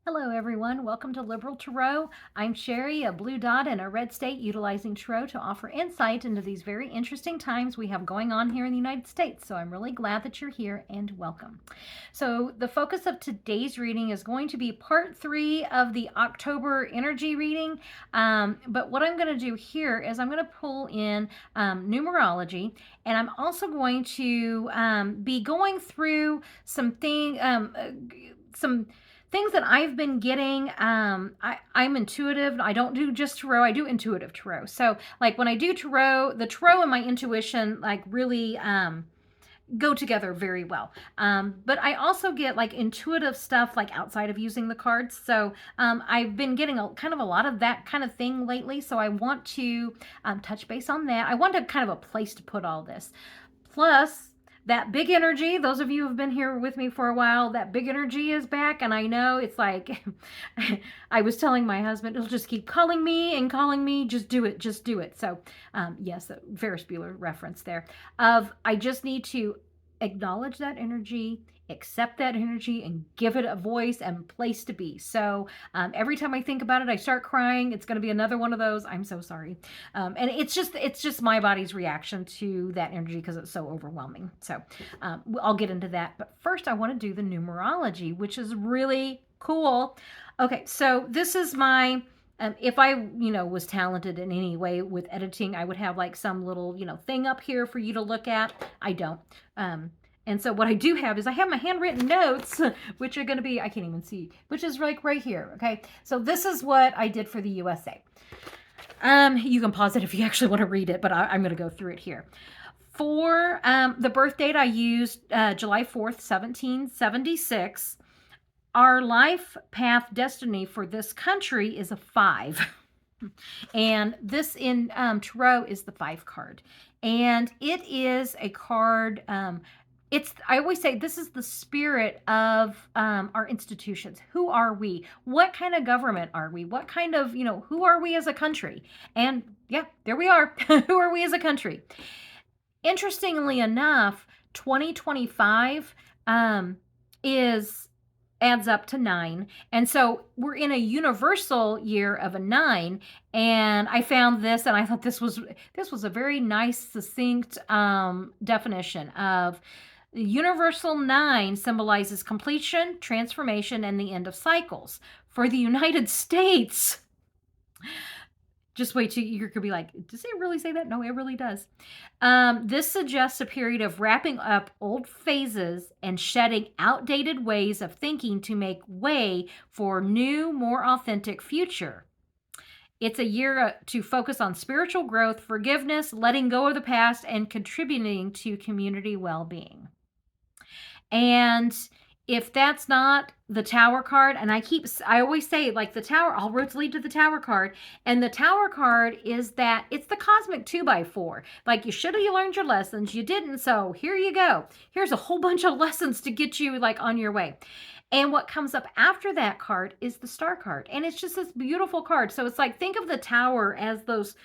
Hello, everyone. Welcome to Liberal Tarot. I'm Sherry, a blue dot in a red state, utilizing Tarot to offer insight into these very interesting times we have going on here in the United States. So I'm really glad that you're here and welcome. So the focus of today's reading is going to be part 3 of the October energy reading. But what I'm going to do here is I'm going to pull in numerology, and I'm also going to be going through some things that I've been getting. I'm intuitive. I don't do just tarot. I do intuitive tarot. So like when I do tarot, the tarot and my intuition like really go together very well. But I also get like intuitive stuff like outside of using the cards. So I've been getting kind of a lot of that kind of thing lately. So I want to touch base on that. I want to kind of a place to put all this. Plus, that big energy, those of you who have been here with me for a while, that big energy is back. And I know it's like, I was telling my husband, it'll just keep calling me, just do it, just do it. So yes, a Ferris Bueller reference there of, I just need to acknowledge that energy, accept that energy, and give it a voice and place to be. So every time I think about it, I start crying. It's going to be another one of those. I'm so sorry. And it's just my body's reaction to that energy because it's so overwhelming. So I'll get into that. But first, I want to do the numerology, which is really cool. Okay, so this is my if I, was talented in any way with editing, I would have like some little, thing up here for you to look at. I don't. And so what I do have is I have my handwritten notes, which are going to be, I can't even see, which is like right here. Okay. So this is what I did for the USA. You can pause it if you actually want to read it, but I'm going to go through it here. For the birth date, I used July 4th, 1776. Our life path destiny for this country is a 5. And this in tarot is the 5 card. And it is a card. I always say this is the spirit of our institutions. Who are we? What kind of government are we? What kind of, who are we as a country? And yeah, there we are. Who are we as a country? Interestingly enough, 2025 adds up to 9. And so we're in a universal year of a 9. And I found this and I thought this was a very nice, succinct definition of the universal 9 symbolizes completion, transformation, and the end of cycles. For the United States, just wait till you could be like, does it really say that? No, it really does. This suggests a period of wrapping up old phases and shedding outdated ways of thinking to make way for new, more authentic future. It's a year to focus on spiritual growth, forgiveness, letting go of the past, and contributing to community well-being. And if that's not the Tower card, and I always say, like, the Tower, all roads lead to the Tower card, and the Tower card is that it's the cosmic 2x4. Like, you should have learned your lessons, you didn't, so here you go. Here's a whole bunch of lessons to get you, like, on your way. And what comes up after that card is the Star card, and it's just this beautiful card. So it's like, think of the Tower as those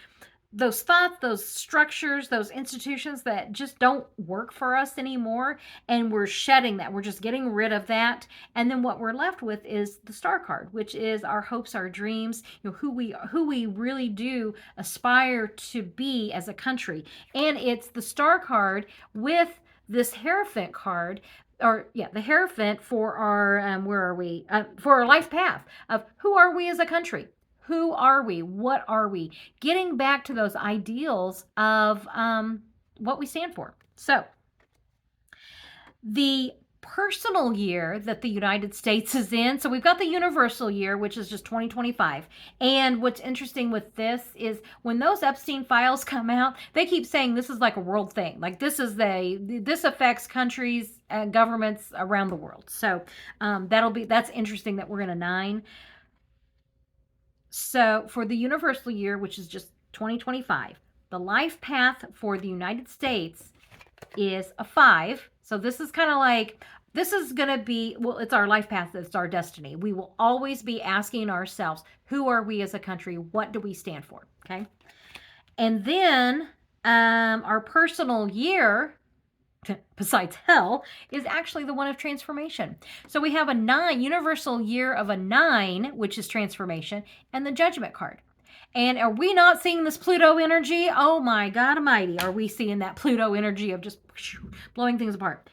thoughts, those structures, those institutions that just don't work for us anymore. And we're shedding that. We're just getting rid of that. And then what we're left with is the Star card, which is our hopes, our dreams, who we really do aspire to be as a country. And it's the Star card with this Hierophant card, the Hierophant for our where are we? For our life path of who are we as a country? Who are we? What are we? Getting back to those ideals of what we stand for. So, the personal year that the United States is in, so we've got the universal year, which is just 2025. And what's interesting with this is when those Epstein files come out, they keep saying this is like a world thing. Like this affects countries and governments around the world. So that's interesting that we're in a 9. So for the universal year, which is just 2025, the life path for the United States is a 5. So this is kind of like, this is going to be, well, it's our life path. It's our destiny. We will always be asking ourselves, who are we as a country? What do we stand for? Okay. And then our personal year besides hell, is actually the one of transformation. So we have a 9, universal year of a 9, which is transformation, and the judgment card. And are we not seeing this Pluto energy? Oh my God almighty, are we seeing that Pluto energy of just blowing things apart?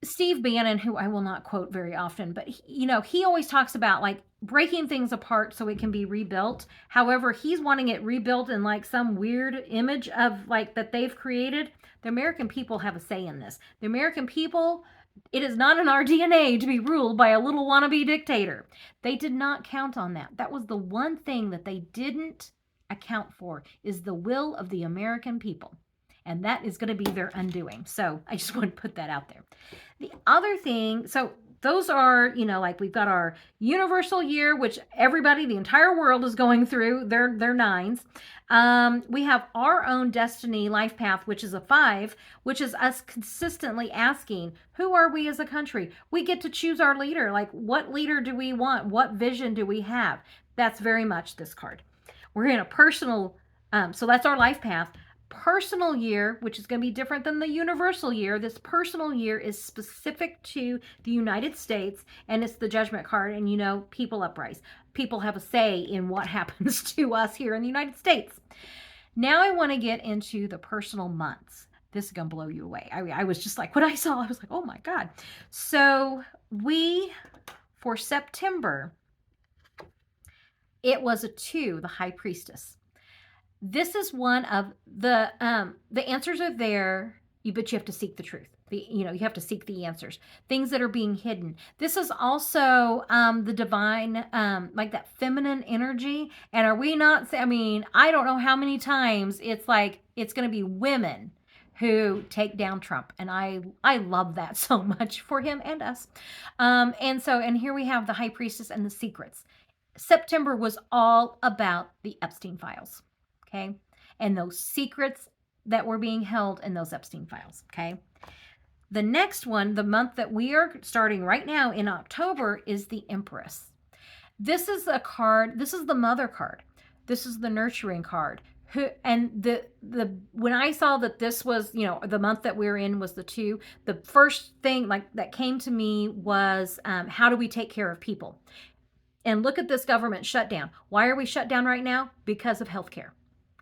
Steve Bannon, who I will not quote very often, but he always talks about like breaking things apart so it can be rebuilt. However, he's wanting it rebuilt in like some weird image of like that they've created. The American people have a say in this. The American people, it is not in our DNA to be ruled by a little wannabe dictator. They did not count on that. That was the one thing that they didn't account for, is the will of the American people. And that is going to be their undoing. So I just want to put that out there. The other thing, so those are, like we've got our universal year, which everybody, the entire world is going through their 9s. We have our own destiny life path, which is a 5, which is us consistently asking, who are we as a country? We get to choose our leader. Like, what leader do we want? What vision do we have? That's very much this card. We're in a personal, so that's our life path. Personal year, which is going to be different than the universal year. This personal year is specific to the United States, and it's the judgment card. And people uprise. People have a say in what happens to us here in the United States. Now I want to get into the personal months. This is going to blow you away. I was just like, what I saw, I was like, oh my God. So for September, it was a 2, the High Priestess. This is one of the answers are there, but you have to seek the truth. You have to seek the answers, things that are being hidden. This is also the divine, like that feminine energy. And are we not? I mean, I don't know how many times it's like it's going to be women who take down Trump, and I love that so much for him and us. And here we have the High Priestess and the secrets. September was all about the Epstein files. Okay, and those secrets that were being held in those Epstein files. Okay, the next one, the month that we are starting right now in October, is the Empress. This is a card. This is the mother card. This is the nurturing card. When I saw that this was, the month that we're in was the 2, the first thing like that came to me was how do we take care of people? And look at this government shutdown. Why are we shut down right now? Because of healthcare.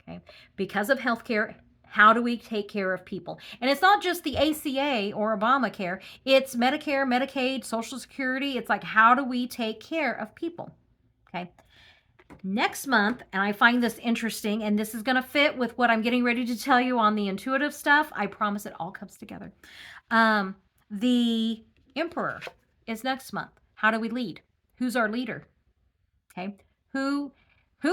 Okay? Because of healthcare, how do we take care of people? And it's not just the ACA or Obamacare. It's Medicare, Medicaid, Social Security. It's like, how do we take care of people? Okay. Next month, and I find this interesting, and this is going to fit with what I'm getting ready to tell you on the intuitive stuff. I promise it all comes together. The Emperor is next month. How do we lead? Who's our leader? Okay. Who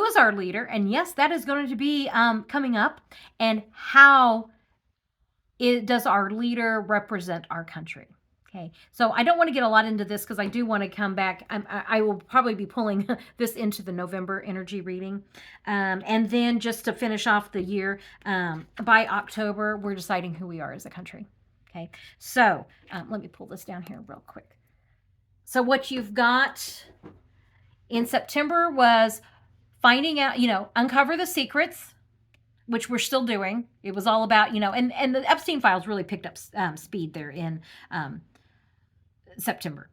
is our leader? And yes, that is going to be coming up. And how does our leader represent our country? Okay, so I don't want to get a lot into this because I do want to come back. I will probably be pulling this into the November energy reading. And then just to finish off the year, by October, we're deciding who we are as a country. Okay, so let me pull this down here real quick. So what you've got in September was finding out, uncover the secrets, which we're still doing. It was all about, and the Epstein files really picked up speed there in September.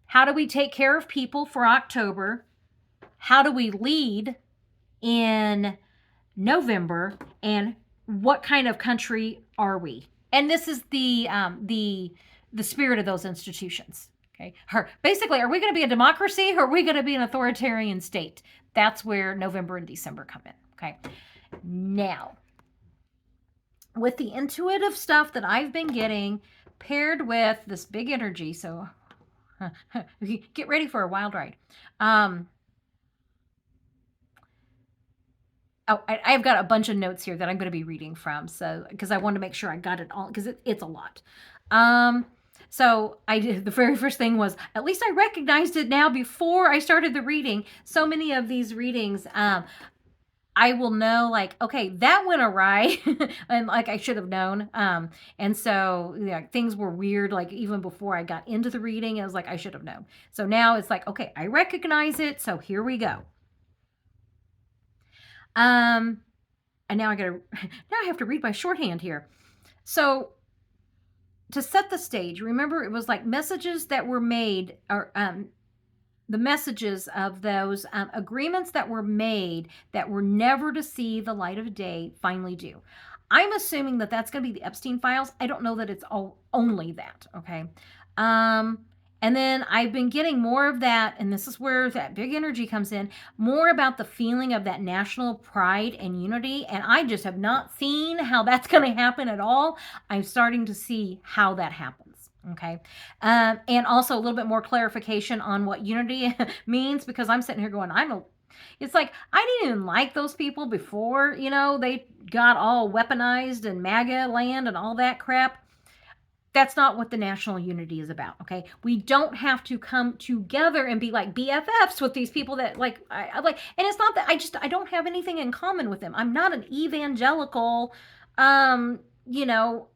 How do we take care of people for October? How do we lead in November? And what kind of country are we? And this is the spirit of those institutions. Okay. Basically, are we going to be a democracy or are we going to be an authoritarian state? That's where November and December come in. Okay. Now, with the intuitive stuff that I've been getting paired with this big energy, so get ready for a wild ride. I've got a bunch of notes here that I'm going to be reading from, so because I want to make sure I got it all, because it's a lot. So I did, the very first thing was, at least I recognized it now before I started the reading. So many of these readings, I will know, like, okay, that went awry, and like I should have known. And so things were weird, like even before I got into the reading, I was like, I should have known. So now it's like, okay, I recognize it. So here we go. And now I have to read my shorthand here. So to set the stage, remember it was like messages that were made, or the messages of those agreements that were made that were never to see the light of day finally do. I'm assuming that that's going to be the Epstein files. I don't know that it's all only that. Okay. Um, and then I've been getting more of that, and this is where that big energy comes in, more about the feeling of that national pride and unity. And I just have not seen how that's going to happen at all. I'm starting to see how that happens. Okay. And also a little bit more clarification on what unity means, because I'm sitting here going, it's like, I didn't even like those people before, they got all weaponized and MAGA land and all that crap. That's not what the national unity is about. Okay. We don't have to come together and be like BFFs with these people that I like, and it's not that I don't have anything in common with them. I'm not an evangelical, you know,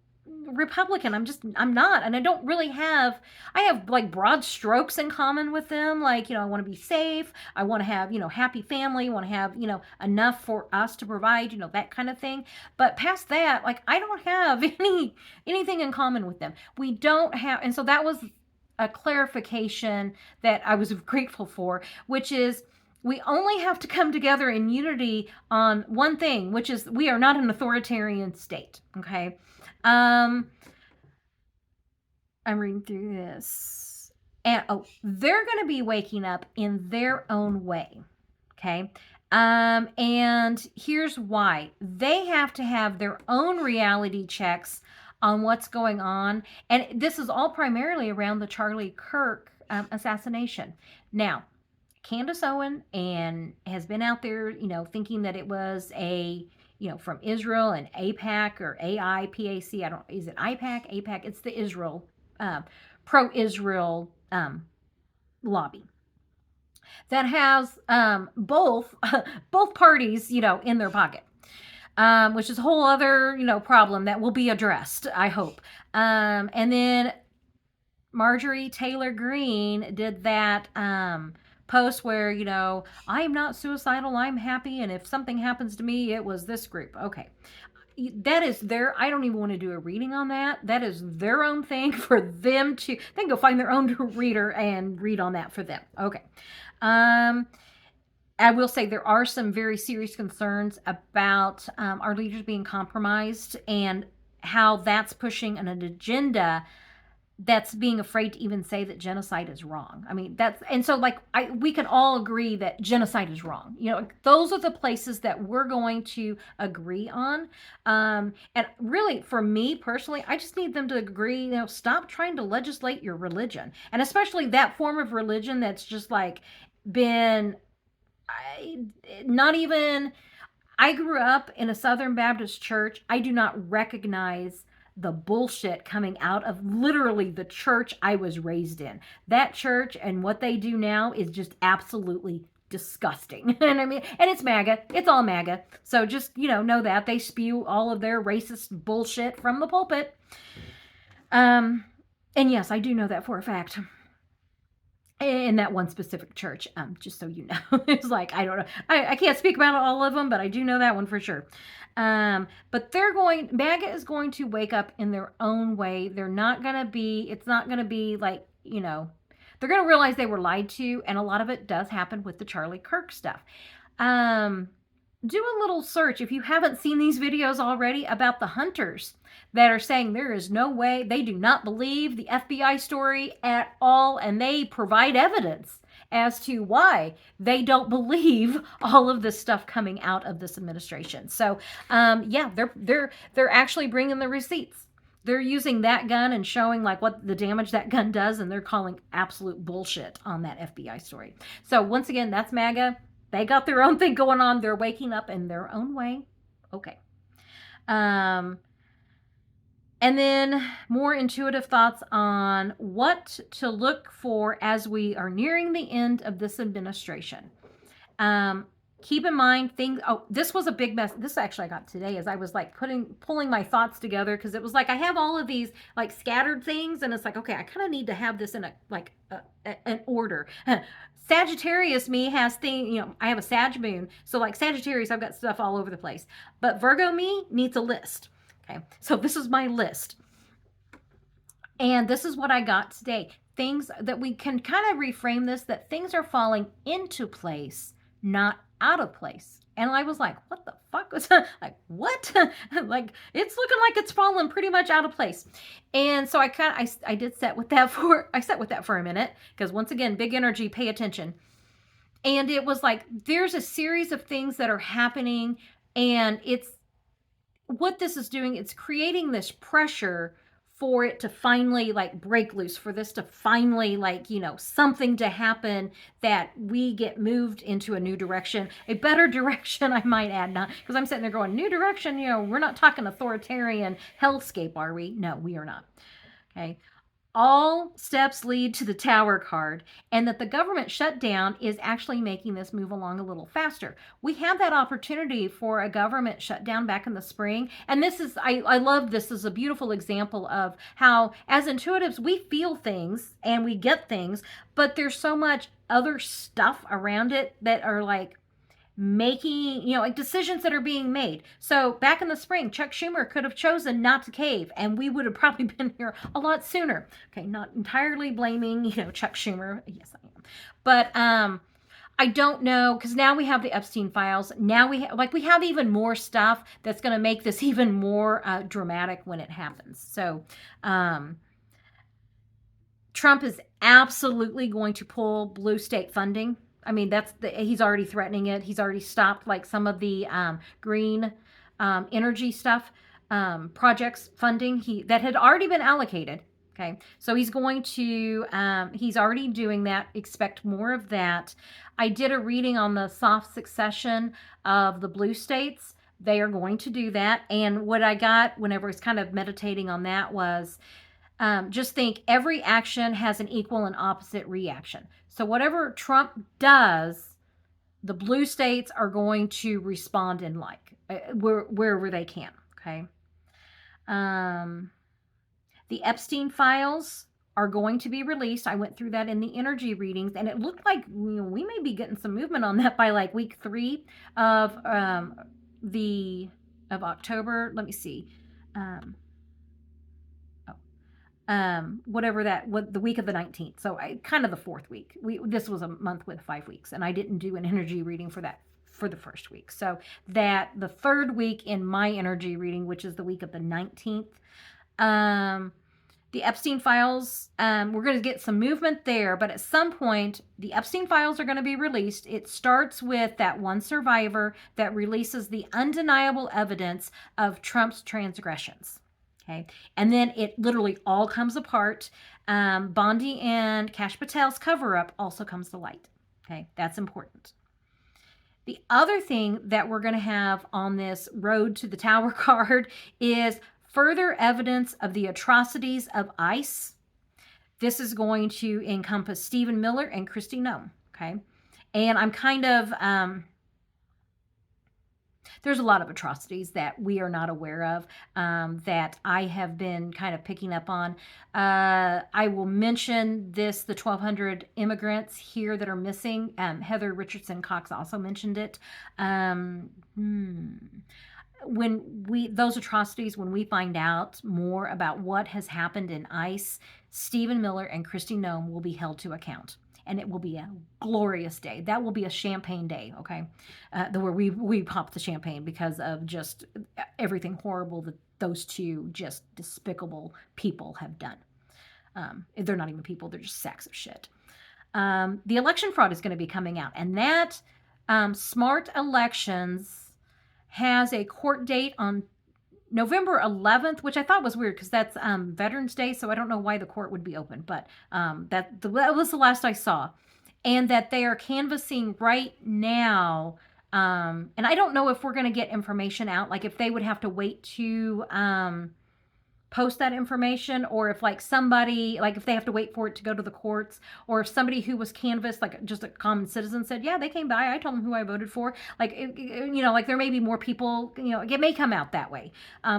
Republican. I'm not. And I have like broad strokes in common with them. Like, I want to be safe. I want to have, happy family. I want to have, enough for us to provide, that kind of thing. But past that, like, I don't have anything in common with them. We don't have, and so that was a clarification that I was grateful for, which is we only have to come together in unity on one thing, which is we are not an authoritarian state. Okay. I'm reading through this. And they're going to be waking up in their own way. Okay. And here's why. They have to have their own reality checks on what's going on. And this is all primarily around the Charlie Kirk assassination. Now, Candace Owen has been out there, thinking that it was from Israel and AIPAC or AIPAC. Is it IPAC? AIPAC. It's the Israel, pro-Israel lobby that has both parties, in their pocket. Which is a whole other, problem that will be addressed, I hope. And then Marjorie Taylor Greene did that post where, I'm not suicidal, I'm happy, and if something happens to me, it was this group. Okay. That is I don't even want to do a reading on that. That is their own thing for them they can go find their own reader and read on that for them. Okay. I will say there are some very serious concerns about our leaders being compromised and how that's pushing an agenda that's being afraid to even say that genocide is wrong. I mean, we can all agree that genocide is wrong. Those are the places that we're going to agree on. And really, for me personally, I just need them to agree, stop trying to legislate your religion. And especially that form of religion that's just like been not even, I grew up in a Southern Baptist church. I do not recognize the bullshit coming out of literally the church I was raised in. That church and what they do now is just absolutely disgusting. And I mean, and it's MAGA. It's all MAGA. So just, know that they spew all of their racist bullshit from the pulpit. And yes, I do know that for a fact. In that one specific church, just so you know. It's like, I don't know. I can't speak about all of them, but I do know that one for sure. But MAGA is going to wake up in their own way. It's not going to be like, they're going to realize they were lied to. And a lot of it does happen with the Charlie Kirk stuff. Do a little search if you haven't seen these videos already about the hunters that are saying there is no way, they do not believe the FBI story at all, and they provide evidence as to why they don't believe all of this stuff coming out of this administration. So, they're actually bringing the receipts. They're using that gun and showing like what the damage that gun does, and they're calling absolute bullshit on that FBI story. So once again, that's MAGA. They got their own thing going on. They're waking up in their own way. Okay. And then more intuitive thoughts on what to look for as we are nearing the end of this administration. Keep in mind this was a big mess. This actually I got today as I was like pulling my thoughts together, because it was like I have all of these like scattered things, and it's like, okay, I kind of need to have this in an order. Sagittarius me has things, I have a Sag moon. So like Sagittarius, I've got stuff all over the place. But Virgo me needs a list. Okay, so this is my list. And this is what I got today. Things that we can kind of reframe this, that things are falling into place, not out of place. And I was like, what the fuck was that? Like, what? Like, it's looking like it's fallen pretty much out of place. And so I did set with that for a minute, because once again, big energy, pay attention. And it was like, there's a series of things that are happening, and it's what this is doing, it's creating this pressure for it to finally like break loose, for this to finally like, something to happen, that we get moved into a new direction, a better direction, I might add. Not because I'm sitting there going, new direction, we're not talking authoritarian hellscape, are we? No, we are not. Okay. All steps lead to the Tower card, and that the government shutdown is actually making this move along a little faster. We had that opportunity for a government shutdown back in the spring, and this is, I love this as a beautiful example of how, as intuitives, we feel things and we get things, but there's so much other stuff around it that are like making, like decisions that are being made. So back in the spring, Chuck Schumer could have chosen not to cave, and we would have probably been here a lot sooner. Okay, not entirely blaming, Chuck Schumer. Yes, I am. But I don't know, because now we have the Epstein files. Now we have even more stuff that's going to make this even more dramatic when it happens. So Trump is absolutely going to pull blue state funding. I mean, he's already threatening it. He's already stopped like some of the green energy stuff, projects funding that had already been allocated. Okay, so he's going to, he's already doing that. Expect more of that. I did a reading on the soft succession of the blue states. They are going to do that. And what I got whenever I was kind of meditating on that was, just think every action has an equal and opposite reaction. So whatever Trump does, the blue states are going to respond in like, wherever they can. Okay. The Epstein files are going to be released. I went through that in the energy readings, and it looked like we may be getting some movement on that by like week 3 of October. Let me see. The week of the 19th. So kind of the 4th week. This was a month with 5 weeks, and I didn't do an energy reading for that for the first week. So that the 3rd week in my energy reading, which is the week of the 19th, the Epstein files, we're going to get some movement there, but at some point, the Epstein files are going to be released. It starts with that one survivor that releases the undeniable evidence of Trump's transgressions. Okay. And then it literally all comes apart. Bondi and Kash Patel's cover-up also comes to light. Okay. That's important. The other thing that we're going to have on this road to the Tower card is further evidence of the atrocities of ICE. This is going to encompass Stephen Miller and Kristi Noem. Okay. And I'm kind of, there's a lot of atrocities that we are not aware of, that I have been kind of picking up on. I will mention the 1,200 immigrants here that are missing. Heather Richardson Cox also mentioned it. Those atrocities, when we find out more about what has happened in ICE, Stephen Miller and Kristi Noem will be held to account. And it will be a glorious day. That will be a champagne day, okay? Where we pop the champagne because of just everything horrible that those two just despicable people have done. They're not even people, they're just sacks of shit. The election fraud is going to be coming out. And that Smart Elections has a court date on November 11th, which I thought was weird because that's Veterans Day, so I don't know why the court would be open, but that was the last I saw. And that they are canvassing right now, and I don't know if we're going to get information out, like if they would have to wait to post that information, or if like somebody, like if they have to wait for it to go to the courts, or if somebody who was canvassed, like just a common citizen said, yeah, they came by, I told them who I voted for. Like, like there may be more people, it may come out that way.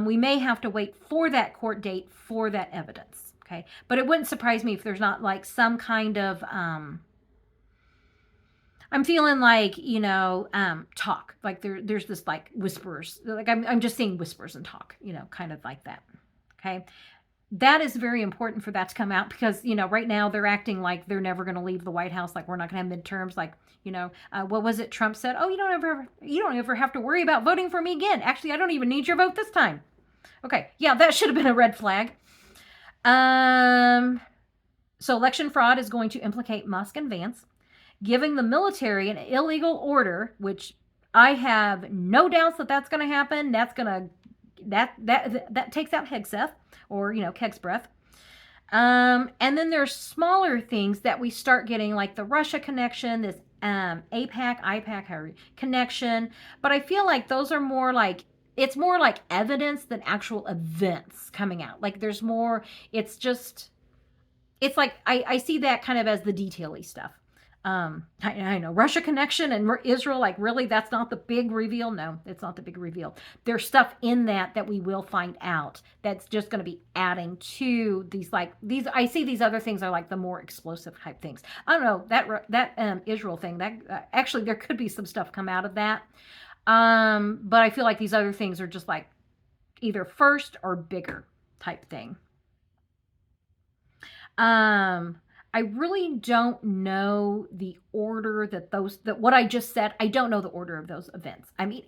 We may have to wait for that court date for that evidence. Okay. But it wouldn't surprise me if there's not like some kind of, I'm feeling like, talk. Like there's this like whispers. Like I'm just seeing whispers and talk, kind of like that. Okay. That is very important for that to come out because, right now they're acting like they're never going to leave the White House. Like we're not going to have midterms. Like, what was it? Trump said, "Oh, you don't ever have to worry about voting for me again. Actually, I don't even need your vote this time." Okay. Yeah, that should have been a red flag. Um, so election fraud is going to implicate Musk and Vance, giving the military an illegal order, which I have no doubts that that's going to happen. That's going to that takes out Hegseth or Keg's breath. And then there's smaller things that we start getting, like the Russia connection, this IPAC connection. But I feel like those are more like it's more like evidence than actual events coming out. Like there's more. It's like I see that kind of as the detaily stuff. I know Russia connection and Israel, like really, that's not the big reveal. No, it's not the big reveal. There's stuff in that we will find out that's just going to be adding to these. I see these other things are like the more explosive type things. I don't know that Israel thing. That actually there could be some stuff come out of that. But I feel like these other things are just like either first or bigger type thing. I really don't know the order that what I just said. I don't know the order of those events. I mean,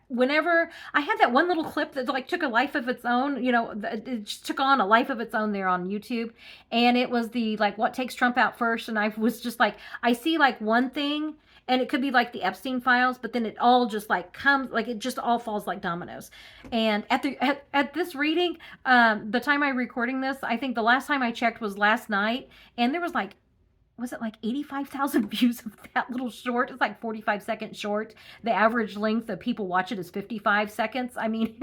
whenever I had that one little clip that like took a life of its own, it just took on a life of its own there on YouTube, and it was the like what takes Trump out first, and I was just like, I see like one thing. And it could be like the Epstein files, but then it all just like comes, like it just all falls like dominoes. And at this reading, the time I'm recording this, I think the last time I checked was last night, and there was like, was it like 85,000 views of that little short? It's like 45-second short. The average length of people watch it is 55 seconds. I mean,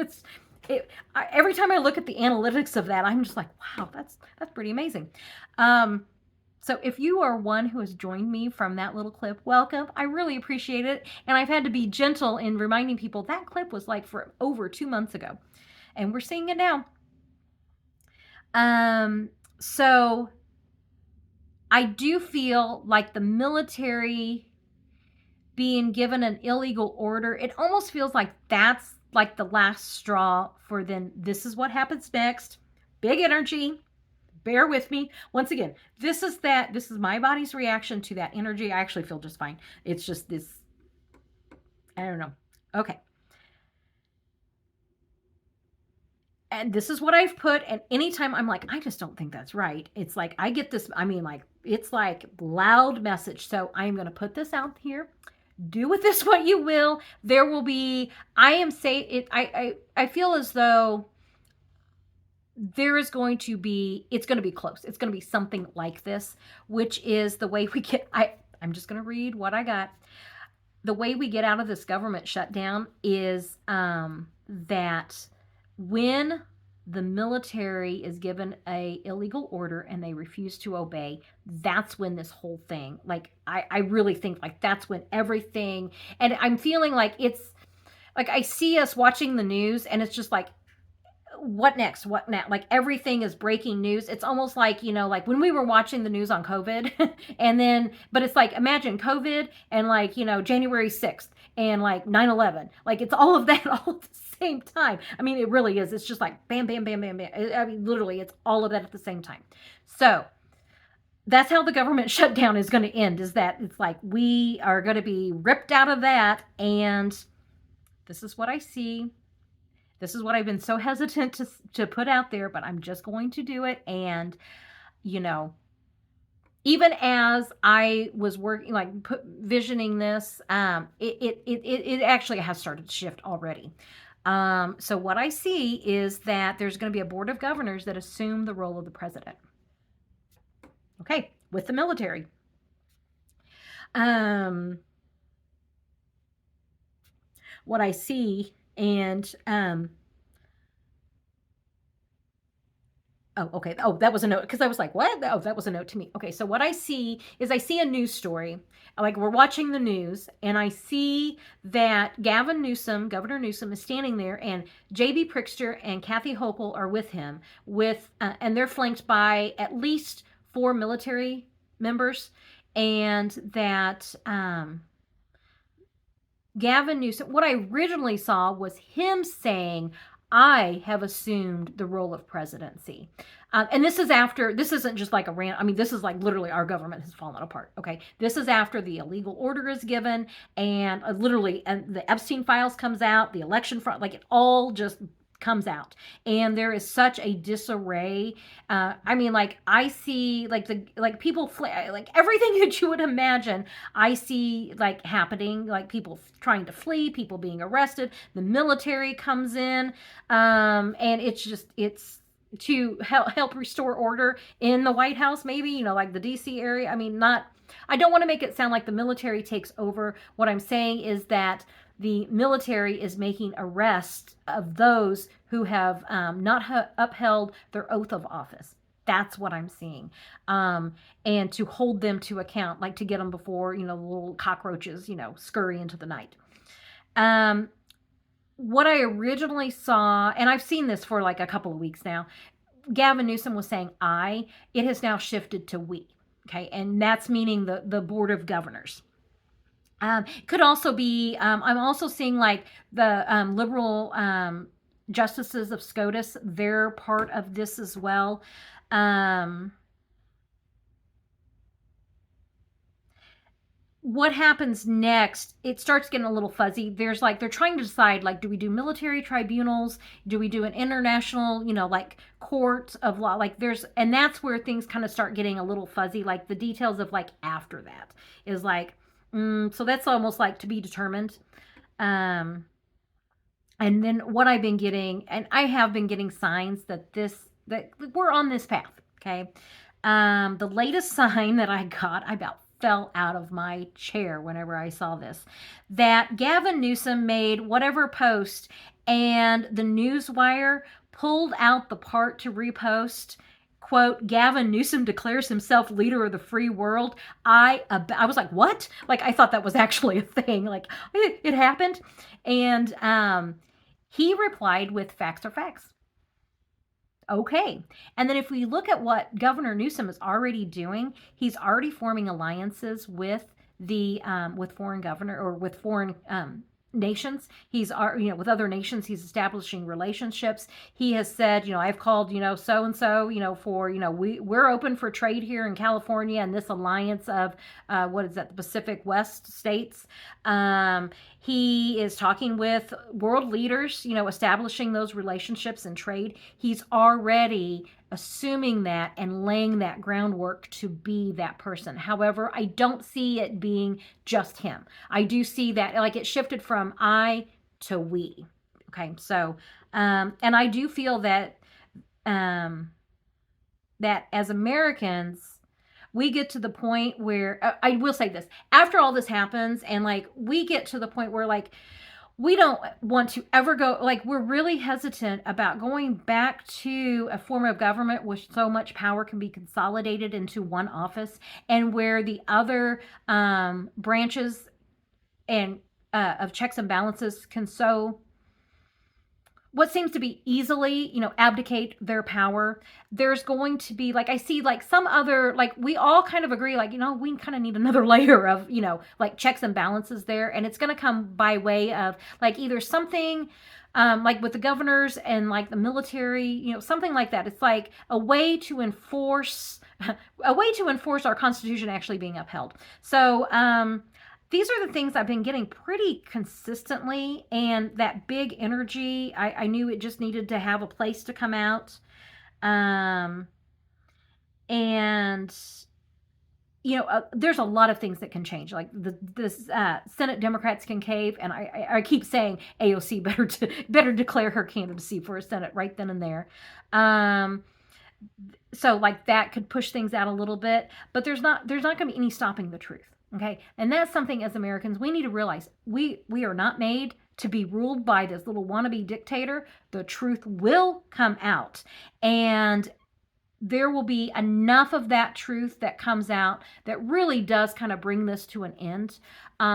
every time I look at the analytics of that, I'm just like, wow, that's pretty amazing. So if you are one who has joined me from that little clip, welcome. I really appreciate it. And I've had to be gentle in reminding people that clip was like for over 2 months ago. And we're seeing it now. So I do feel like the military being given an illegal order, it almost feels like that's like the last straw for then this is what happens next. Big energy. Bear with me. Once again, this is my body's reaction to that energy. I actually feel just fine. It's just this, I don't know. Okay. And this is what I've put. And anytime I'm like, I just don't think that's right. It's like, I get this, I mean, like, it's like loud message. So I'm going to put this out here. Do with this what you will. There will be, I feel as though it's going to be close. It's going to be something like this, which is the way we get, I'm just going to read what I got. The way we get out of this government shutdown is that when the military is given a illegal order and they refuse to obey, that's when this whole thing, like, I really think like that's when everything, and I'm feeling like it's, like I see us watching the news and it's just like, what next? What now? Like everything is breaking news. It's almost like, like when we were watching the news on COVID and then, but it's like, imagine COVID and like, January 6th and like 9/11. Like it's all of that all at the same time. I mean, it really is. It's just like bam, bam, bam, bam, bam. I mean, literally it's all of that at the same time. So that's how the government shutdown is going to end, is that it's like, we are going to be ripped out of that. And this is what I see. This is what I've been so hesitant to put out there, but I'm just going to do it. And, even as I was working, like visioning this, it actually has started to shift already. So what I see is that there's going to be a board of governors that assume the role of the president. Okay, with the military. What I see, and oh, okay. Oh, that was a note, because I was like, what? Oh, that was a note to me. Okay, so what I see is I see a news story. Like we're watching the news, and I see that Governor Newsom is standing there, and J.B. Pritzker and Kathy Hochul are with him, and they're flanked by at least 4 military members. and that Gavin Newsom, what I originally saw was him saying, I have assumed the role of presidency. And this is after, this isn't just like a rant. I mean, this is like literally our government has fallen apart. Okay. This is after the illegal order is given and literally, and the Epstein files comes out, the election fraud, like it all just comes out, and there is such a disarray. I mean, like I see like people like everything that you would imagine I see like happening, like people trying to flee, people being arrested, the military comes in, and it's to help restore order in the White House, maybe, like the DC area. I mean, not, I don't want to make it sound like the military takes over. What I'm saying is that the military is making arrests of those who have not upheld their oath of office. That's what I'm seeing. And to hold them to account, like to get them before, the little cockroaches, scurry into the night. What I originally saw, and I've seen this for like a couple of weeks now, Gavin Newsom was saying it has now shifted to we. Okay. And that's meaning the Board of Governors. Could also be, I'm also seeing like the liberal justices of SCOTUS, they're part of this as well. What happens next, it starts getting a little fuzzy. There's like, they're trying to decide, like, do we do military tribunals? Do we do an international, like court of law? Like and that's where things kind of start getting a little fuzzy. Like the details of like after that is like, so that's almost like to be determined. Um, and then what I've been getting, and I have been getting signs that we're on this path. Okay. The latest sign that I got, I about fell out of my chair whenever I saw this, that Gavin Newsom made whatever post and the Newswire pulled out the part to repost. Quote, Gavin Newsom declares himself leader of the free world. I was like, what? Like, I thought that was actually a thing. Like, it happened. And he replied with facts are facts. Okay. And then if we look at what Governor Newsom is already doing, he's already forming alliances with with foreign governor or with foreign nations. He's with other nations, he's establishing relationships. He has said, I've called, so and so, for, we're open for trade here in California and this alliance of what is that, the Pacific West states. He is talking with world leaders, establishing those relationships and trade. He's already assuming that and laying that groundwork to be that person. However, I don't see it being just him. I do see that like it shifted from I to we. Okay, so and I do feel that that as Americans, we get to the point where I will say this, after all this happens and like we get to the point where like we don't want to ever go, like we're really hesitant about going back to a form of government where so much power can be consolidated into one office and where the other branches and of checks and balances can so what seems to be easily, abdicate their power. There's going to be like, I see like some other, like we all kind of agree, like, we kind of need another layer of, like checks and balances there. And it's going to come by way of like either something like with the governors and like the military, something like that. It's like a way to enforce our Constitution actually being upheld. So, these are the things I've been getting pretty consistently, and that big energy, I knew it just needed to have a place to come out. And there's a lot of things that can change. Like this Senate Democrats can cave, and I keep saying AOC better declare her candidacy for a Senate right then and there. So like that could push things out a little bit, but there's not going to be any stopping the truth. Okay. And that's something as Americans, we need to realize we are not made to be ruled by this little wannabe dictator. The truth will come out, and there will be enough of that truth that comes out that really does kind of bring this to an end.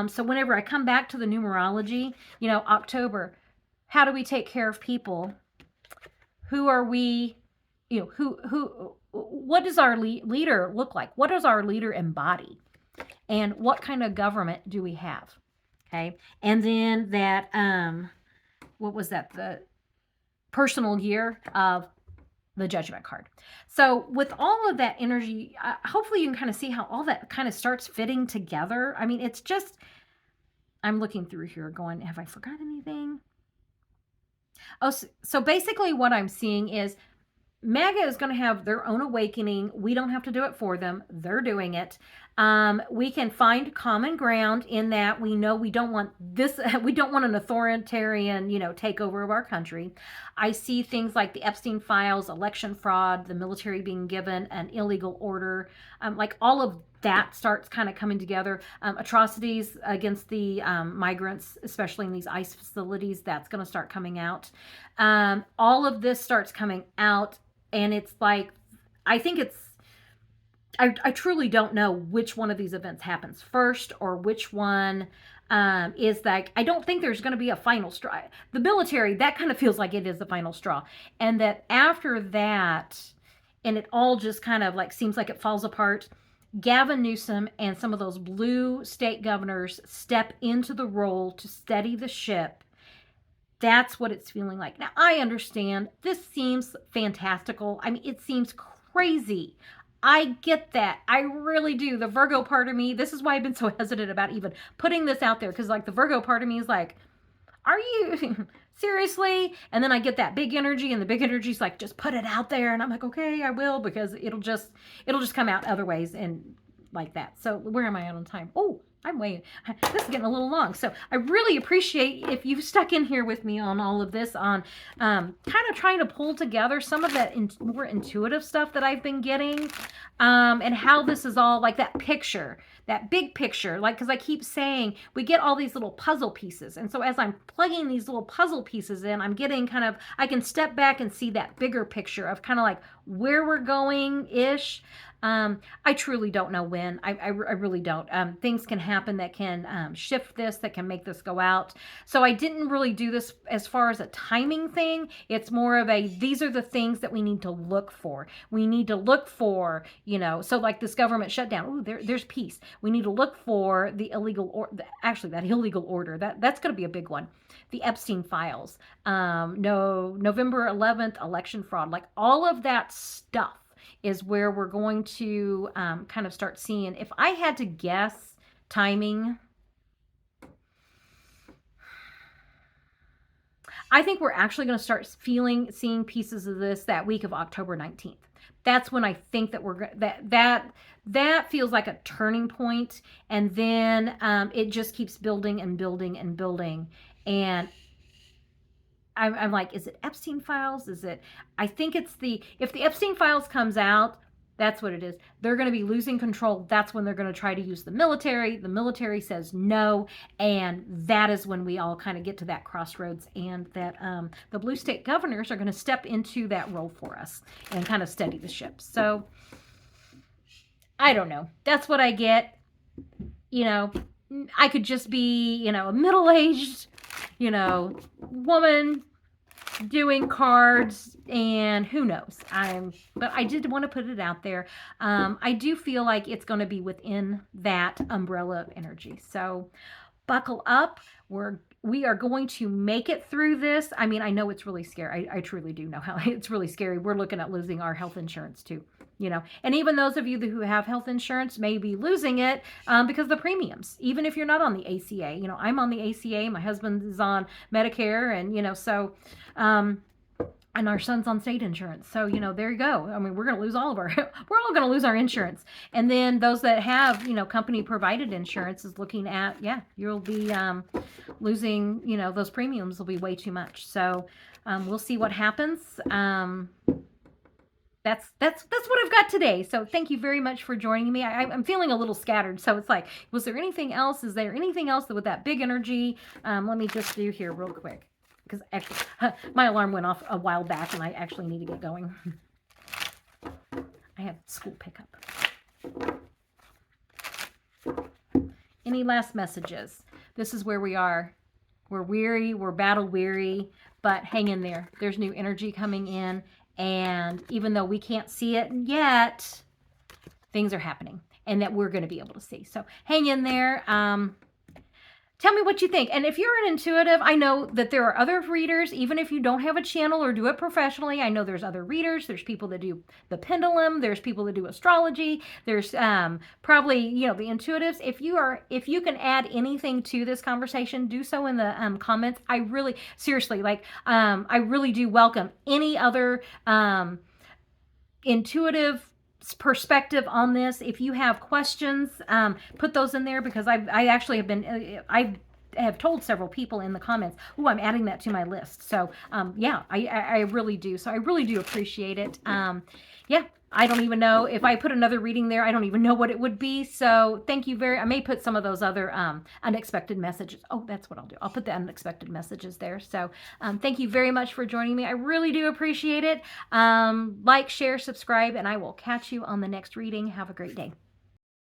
So whenever I come back to the numerology, October, how do we take care of people? Who are we? What does our leader look like? What does our leader embody? and what kind of government do we have? Okay. And then that, what was that? The personal year of the judgment card. So with all of that energy, hopefully you can kind of see how all that kind of starts fitting together. I mean, it's just, I'm looking through here going, have I forgot anything? Oh, so basically what I'm seeing is MAGA is going to have their own awakening. We don't have to do it for them. They're doing it. We can find common ground in that we know we don't want this, we don't want an authoritarian, takeover of our country. I see things like the Epstein files, election fraud, the military being given an illegal order, like all of that starts kind of coming together. Atrocities against the migrants, especially in these ICE facilities, that's going to start coming out. All of this starts coming out. And it's like, I think I truly don't know which one of these events happens first or which one is like, I don't think there's going to be a final straw. The military, that kind of feels like it is the final straw. And that after that, and it all just kind of like seems like it falls apart, Gavin Newsom and some of those blue state governors step into the role to steady the ship. That's what it's feeling like. Now, I understand this seems fantastical. I mean, it seems crazy. I get that. I really do. The Virgo part of me, this is why I've been so hesitant about even putting this out there, because like the Virgo part of me is like, are you seriously? And then I get that big energy, and the big energy is like, just put it out there. And I'm like, okay, I will, because it'll just come out other ways and like that. So where am I at on time? Oh, I'm waiting. This is getting a little long. So I really appreciate if you've stuck in here with me on all of this, on kind of trying to pull together some of that more intuitive stuff that I've been getting, and how this is all like that picture, that big picture. Like, because I keep saying we get all these little puzzle pieces. And so as I'm plugging these little puzzle pieces in, I'm getting kind of, I can step back and see that bigger picture of kind of like where we're going-ish. I truly don't know when. I really don't. Things can happen that can shift this, that can make this go out. So I didn't really do this as far as a timing thing. It's more of a, these are the things that we need to look for. We need to look for, so like this government shutdown. Ooh, there's peace. We need to look for the illegal, or actually that illegal order. That's going to be a big one. The Epstein files. November 11th, election fraud. Like all of that stuff is where we're going to kind of start seeing. If I had to guess timing, I think we're actually going to start seeing pieces of this that week of October 19th. That's when I think that that feels like a turning point, and then it just keeps building and building and building. And I'm like, is it Epstein files? I think it's if the Epstein files comes out, that's what it is. They're going to be losing control. That's when they're going to try to use the military. The military says no. And that is when we all kind of get to that crossroads, and that the blue state governors are going to step into that role for us and kind of steady the ship. So I don't know. That's what I get. I could just be, a middle-aged, woman doing cards, and who knows. But I did want to put it out there. I do feel like it's going to be within that umbrella of energy. So buckle up. We are going to make it through this. I mean, I know it's really scary. I truly do know how it's really scary. We're looking at losing our health insurance too. And even those of you who have health insurance may be losing it because of the premiums, even if you're not on the ACA. I'm on the ACA, my husband is on Medicare, and so and our son's on state insurance. So, there you go. I mean, we're going to lose we're all going to lose our insurance. And then those that have, company provided insurance is looking at, you'll be losing, those premiums will be way too much. So we'll see what happens. That's what I've got today. So thank you very much for joining me. I'm feeling a little scattered. So it's like, was there anything else? Is there anything else with that big energy? Let me just do here real quick, because actually my alarm went off a while back and I actually need to get going. I have school pickup. Any last messages? This is where we are. We're weary, we're battle weary, but hang in there. There's new energy coming in. And even though we can't see it yet, things are happening. and that we're going to be able to see. So hang in there. Tell me what you think. And if you're an intuitive, I know that there are other readers, even if you don't have a channel or do it professionally. I know there's other readers. There's people that do the pendulum. There's people that do astrology. There's probably, you know, the intuitives. If you can add anything to this conversation, do so in the comments. I really, seriously, like, I really do welcome any other intuitive perspective on this. If you have questions, put those in there, because I actually have been, I have told several people in the comments, oh, I'm adding that to my list. So yeah, I really do. So I really do appreciate it. Yeah, I don't even know if I put another reading there. I don't even know what it would be. So thank you I may put some of those other unexpected messages. Oh, that's what I'll do. I'll put the unexpected messages there. So thank you very much for joining me. I really do appreciate it. Like, share, subscribe, and I will catch you on the next reading. Have a great day.